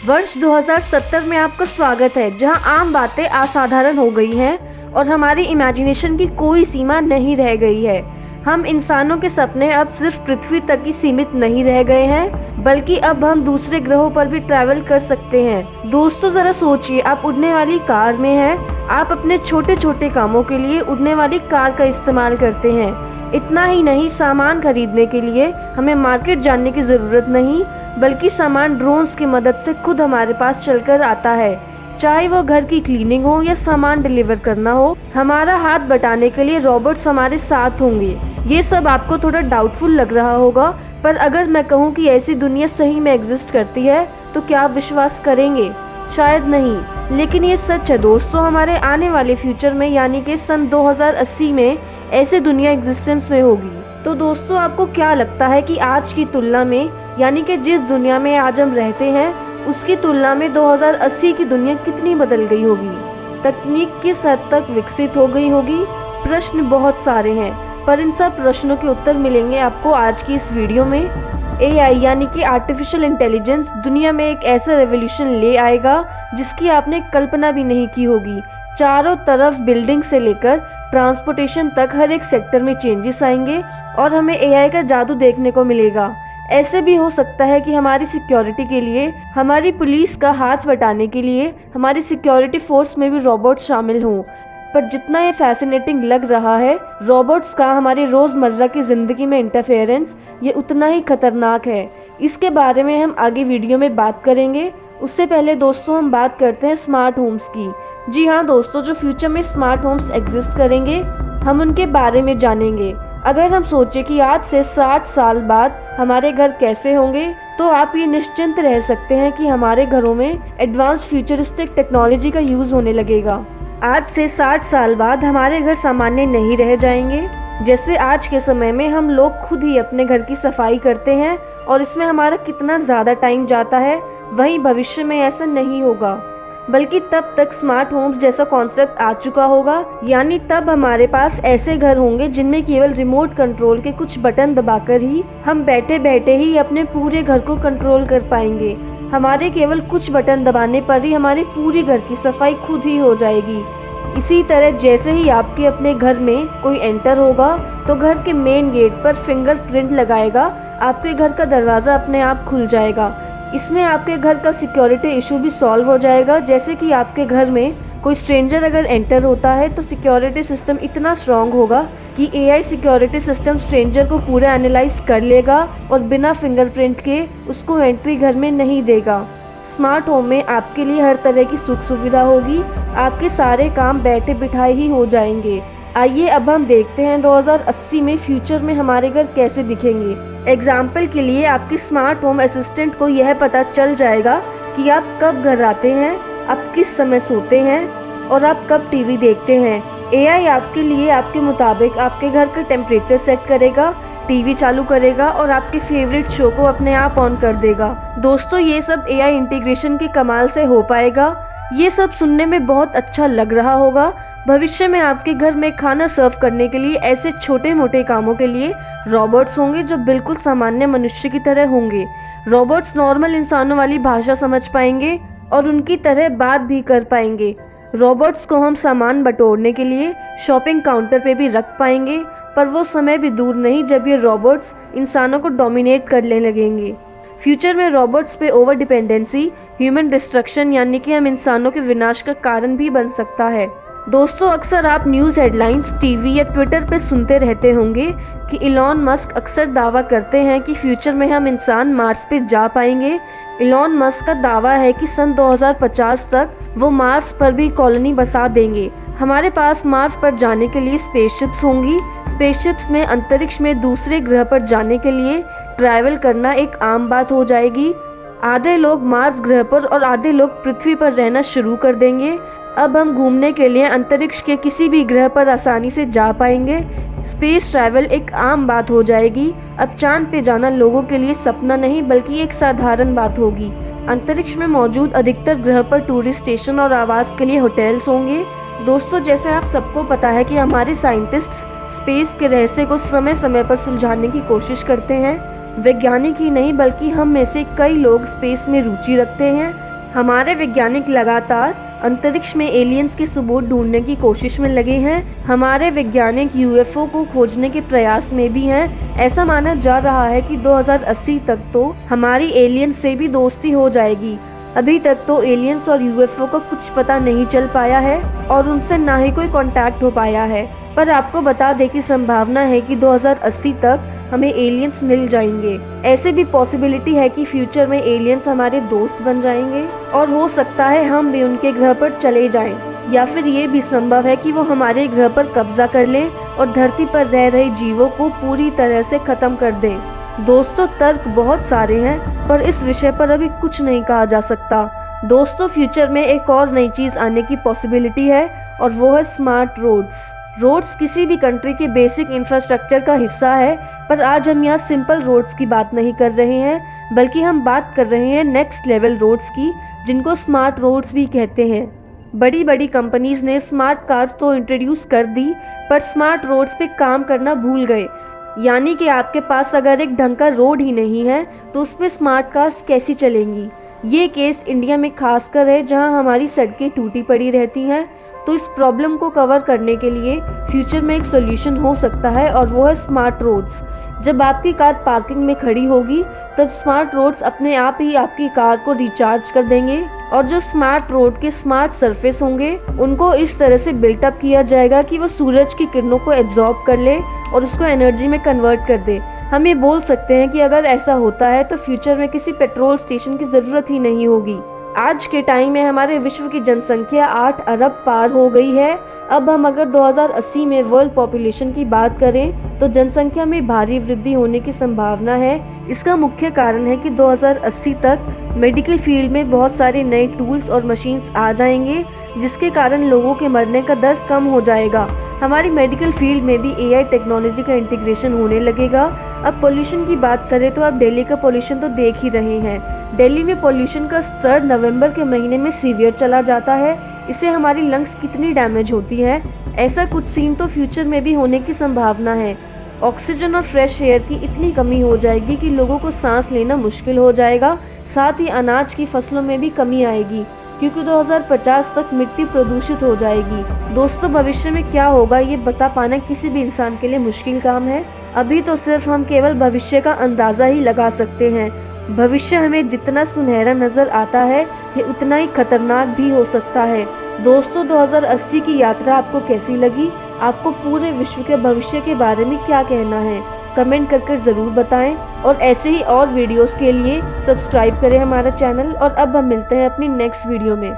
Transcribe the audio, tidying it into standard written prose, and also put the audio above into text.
वर्ष 2070 में आपका स्वागत है, जहां आम बातें असाधारण हो गई हैं और हमारी इमेजिनेशन की कोई सीमा नहीं रह गई है। हम इंसानों के सपने अब सिर्फ पृथ्वी तक ही सीमित नहीं रह गए हैं, बल्कि अब हम दूसरे ग्रहों पर भी ट्रैवल कर सकते हैं। दोस्तों, जरा सोचिए, आप उड़ने वाली कार में हैं। आप अपने छोटे छोटे कामों के लिए उड़ने वाली कार का इस्तेमाल करते हैं। इतना ही नहीं, सामान खरीदने के लिए हमें मार्केट जाने की ज़रूरत नहीं, बल्कि सामान ड्रोन्स की मदद से खुद हमारे पास चलकर आता है। चाहे वो घर की क्लीनिंग हो या सामान डिलीवर करना हो, हमारा हाथ बटाने के लिए रोबोट्स हमारे साथ होंगे। ये सब आपको थोड़ा डाउटफुल लग रहा होगा, पर अगर मैं कहूँ कि ऐसी दुनिया सही में एग्जिस्ट करती है तो क्या आप विश्वास करेंगे? शायद नहीं, लेकिन ये सच है दोस्तों। हमारे आने वाले फ्यूचर में, यानी कि सन 2080 में ऐसी दुनिया एग्जिस्टेंस में होगी। तो दोस्तों, आपको क्या लगता है कि आज की तुलना में, यानी कि जिस दुनिया में आज हम रहते हैं, उसकी तुलना में 2080 की दुनिया कितनी बदल गई होगी? तकनीक किस हद तक विकसित हो गई होगी? प्रश्न बहुत सारे हैं, पर इन सब प्रश्नों के उत्तर मिलेंगे आपको आज की इस वीडियो में। AI यानी कि आर्टिफिशियल इंटेलिजेंस दुनिया में एक ऐसा रेवोल्यूशन ले आएगा जिसकी आपने कल्पना भी नहीं की होगी। चारों तरफ बिल्डिंग से लेकर ट्रांसपोर्टेशन तक हर एक सेक्टर में चेंजेस आएंगे और हमें AI का जादू देखने को मिलेगा। ऐसे भी हो सकता है कि हमारी सिक्योरिटी के लिए, हमारी पुलिस का हाथ बटाने के लिए हमारी सिक्योरिटी फोर्स में भी रोबोट शामिल हों। पर जितना ये फैसिनेटिंग लग रहा है रोबोट्स का हमारी रोज़मर्रा की ज़िंदगी में इंटरफेरेंस, ये उतना ही खतरनाक है। इसके बारे में हम आगे वीडियो में बात करेंगे। उससे पहले दोस्तों, हम बात करते हैं स्मार्ट होम्स की। जी हाँ दोस्तों, जो फ्यूचर में स्मार्ट होम्स एग्जिस्ट करेंगे, हम उनके बारे में जानेंगे। अगर हम सोचें कि आज से 60 साल बाद हमारे घर कैसे होंगे, तो आप ये निश्चिंत रह सकते हैं कि हमारे घरों में एडवांस फ्यूचरिस्टिक टेक्नोलॉजी का यूज़ होने लगेगा। आज से 60 साल बाद हमारे घर सामान्य नहीं रह जाएंगे। जैसे आज के समय में हम लोग खुद ही अपने घर की सफाई करते हैं और इसमें हमारा कितना ज़्यादा टाइम जाता है, वहीं भविष्य में ऐसा नहीं होगा, बल्कि तब तक स्मार्ट होम्स जैसा कॉन्सेप्ट आ चुका होगा। यानी तब हमारे पास ऐसे घर होंगे जिनमें केवल रिमोट कंट्रोल के कुछ बटन दबाकर ही हम बैठे बैठे ही अपने पूरे घर को कंट्रोल कर पाएंगे। हमारे केवल कुछ बटन दबाने पर ही हमारी पूरी घर की सफाई खुद ही हो जाएगी। इसी तरह जैसे ही आपके अपने घर में कोई एंटर होगा, तो घर के मेन गेट पर फिंगरप्रिंट लगाएगा, आपके घर का दरवाज़ा अपने आप खुल जाएगा। इसमें आपके घर का सिक्योरिटी इशू भी सॉल्व हो जाएगा। जैसे कि आपके घर में कोई स्ट्रेंजर अगर एंटर होता है, तो सिक्योरिटी सिस्टम इतना स्ट्रॉन्ग होगा कि AI सिक्योरिटी सिस्टम स्ट्रेंजर को पूरा एनालाइज कर लेगा और बिना फिंगरप्रिंट के उसको एंट्री घर में नहीं देगा। स्मार्ट होम में आपके लिए हर तरह की सुख सुविधा होगी। आपके सारे काम बैठे बिठाए ही हो जाएंगे। आइए अब हम देखते हैं 2080 में फ्यूचर में हमारे घर कैसे दिखेंगे। एग्जाम्पल के लिए, आपकी स्मार्ट होम असिस्टेंट को यह पता चल जाएगा कि आप कब घर आते हैं, आप किस समय सोते हैं और आप कब टीवी देखते हैं। AI आपके लिए आपके मुताबिक आपके घर का टेम्परेचर सेट करेगा, टीवी चालू करेगा और आपके फेवरेट शो को अपने आप ऑन कर देगा। दोस्तों, ये सब AI इंटीग्रेशन के कमाल से हो पाएगा। ये सब सुनने में बहुत अच्छा लग रहा होगा। भविष्य में आपके घर में खाना सर्व करने के लिए ऐसे छोटे मोटे कामों के लिए रोबोट्स होंगे जो बिल्कुल सामान्य मनुष्य की तरह होंगे। रोबोट्स नॉर्मल इंसानों वाली भाषा समझ पाएंगे और उनकी तरह बात भी कर पाएंगे। रोबोट्स को हम सामान बटोरने के लिए शॉपिंग काउंटर पे भी रख पाएंगे, पर वो समय भी दूर नहीं जब ये रोबोट्स इंसानों को डोमिनेट करने लगेंगे। फ्यूचर में रोबोट्स पे ओवर डिपेंडेंसी ह्यूमन डिस्ट्रक्शन, यानी कि हम इंसानों के विनाश का कारण भी बन सकता है। दोस्तों, अक्सर आप न्यूज़ हेडलाइंस, टीवी या ट्विटर पे सुनते रहते होंगे कि इलॉन मस्क अक्सर दावा करते हैं कि फ्यूचर में हम इंसान मार्स पे जा पाएंगे। इलॉन मस्क का दावा है कि सन 2050 तक वो मार्स पर भी कॉलोनी बसा देंगे। हमारे पास मार्स पर जाने के लिए स्पेसशिप्स होंगी। स्पेसशिप्स में अंतरिक्ष में दूसरे ग्रह पर जाने के लिए ट्रैवल करना एक आम बात हो जाएगी। आधे लोग मार्स ग्रह पर और आधे लोग पृथ्वी पर रहना शुरू कर देंगे। अब हम घूमने के लिए अंतरिक्ष के किसी भी ग्रह पर आसानी से जा पाएंगे। स्पेस ट्रैवल एक आम बात हो जाएगी। अब चांद पे जाना लोगों के लिए सपना नहीं, बल्कि एक साधारण बात होगी। अंतरिक्ष में मौजूद अधिकतर ग्रह पर टूरिस्ट स्टेशन और आवास के लिए होटल्स होंगे। दोस्तों, जैसे आप सबको पता है कि हमारे साइंटिस्ट्स स्पेस के रहस्य को समय समय पर सुलझाने की कोशिश करते हैं। वैज्ञानिक ही नहीं, बल्कि हम में से कई लोग स्पेस में रुचि रखते हैं। हमारे वैज्ञानिक लगातार अंतरिक्ष में एलियंस के सबूत ढूंढने की कोशिश में लगे हैं। हमारे वैज्ञानिक यूएफओ को खोजने के प्रयास में भी हैं। ऐसा माना जा रहा है कि 2080 तक तो हमारी एलियंस से भी दोस्ती हो जाएगी। अभी तक तो एलियंस और यूएफओ का कुछ पता नहीं चल पाया है और उनसे ना ही कोई कांटेक्ट हो पाया है। पर आपको बता दें कि संभावना है कि 2080 तक हमें एलियंस मिल जाएंगे। ऐसे भी पॉसिबिलिटी है कि फ्यूचर में एलियंस हमारे दोस्त बन जाएंगे और हो सकता है हम भी उनके ग्रह पर चले जाएं। या फिर ये भी संभव है कि वो हमारे ग्रह पर कब्जा कर लें और धरती पर रह रहे जीवों को पूरी तरह से खत्म कर दें। दोस्तों, तर्क बहुत सारे हैं पर इस विषय पर अभी कुछ नहीं कहा जा सकता। दोस्तों, फ्यूचर में एक और नई चीज आने की पॉसिबिलिटी है और वो है स्मार्ट रोड्स। रोड्स किसी भी कंट्री के बेसिक इंफ्रास्ट्रक्चर का हिस्सा है, पर आज हम यहाँ सिंपल रोड्स की बात नहीं कर रहे हैं, बल्कि हम बात कर रहे हैं नेक्स्ट लेवल रोड्स की, जिनको स्मार्ट रोड्स भी कहते हैं। बड़ी बड़ी कंपनीज ने स्मार्ट कार्स तो इंट्रोड्यूस कर दी, पर स्मार्ट रोड्स पे काम करना भूल गए। यानी कि आपके पास अगर एक ढंग का रोड ही नहीं है तो उस पर स्मार्ट कार्स कैसी चलेंगी। ये केस इंडिया में खासकर है, जहाँ हमारी सड़कें टूटी पड़ी रहती हैं। तो इस प्रॉब्लम को कवर करने के लिए फ्यूचर में एक सोल्यूशन हो सकता है और वो है स्मार्ट रोड्स। जब आपकी कार पार्किंग में खड़ी होगी तब स्मार्ट रोड्स अपने आप ही आपकी कार को रिचार्ज कर देंगे और जो स्मार्ट रोड के स्मार्ट सरफेस होंगे उनको इस तरह से बिल्टअप किया जाएगा कि वो सूरज की किरणों को एब्जॉर्ब कर ले और उसको एनर्जी में कन्वर्ट कर दे। हम ये बोल सकते हैं कि अगर ऐसा होता है तो फ्यूचर में किसी पेट्रोल स्टेशन की ज़रूरत ही नहीं होगी। आज के टाइम में हमारे विश्व की जनसंख्या 8 अरब पार हो गई है। अब हम अगर 2080 में वर्ल्ड पॉपुलेशन की बात करें तो जनसंख्या में भारी वृद्धि होने की संभावना है। इसका मुख्य कारण है कि 2080 तक मेडिकल फील्ड में बहुत सारे नए टूल्स और मशीन्स आ जाएंगे, जिसके कारण लोगों के मरने का दर कम हो जाएगा। हमारी मेडिकल फील्ड में भी एआई टेक्नोलॉजी का इंटीग्रेशन होने लगेगा। अब पोल्यूशन की बात करें तो आप दिल्ली का पोल्यूशन तो देख ही रहे हैं। दिल्ली में पोल्यूशन का स्तर नवंबर के महीने में सीवियर चला जाता है। इससे हमारी लंग्स कितनी डैमेज होती है। ऐसा कुछ सीन तो फ्यूचर में भी होने की संभावना है। ऑक्सीजन और फ्रेश एयर की इतनी कमी हो जाएगी कि लोगों को सांस लेना मुश्किल हो जाएगा। साथ ही अनाज की फसलों में भी कमी आएगी, क्योंकि 2050 तक मिट्टी प्रदूषित हो जाएगी। दोस्तों, भविष्य में क्या होगा ये बता पाना किसी भी इंसान के लिए मुश्किल काम है। अभी तो सिर्फ हम केवल भविष्य का अंदाजा ही लगा सकते हैं। भविष्य हमें जितना सुनहरा नजर आता है ये उतना ही खतरनाक भी हो सकता है। दोस्तों, 2080 की यात्रा आपको कैसी लगी? आपको पूरे विश्व के भविष्य के बारे में क्या कहना है? कमेंट करके ज़रूर बताएं और ऐसे ही और वीडियोस के लिए सब्सक्राइब करें हमारा चैनल। और अब हम मिलते हैं अपनी नेक्स्ट वीडियो में।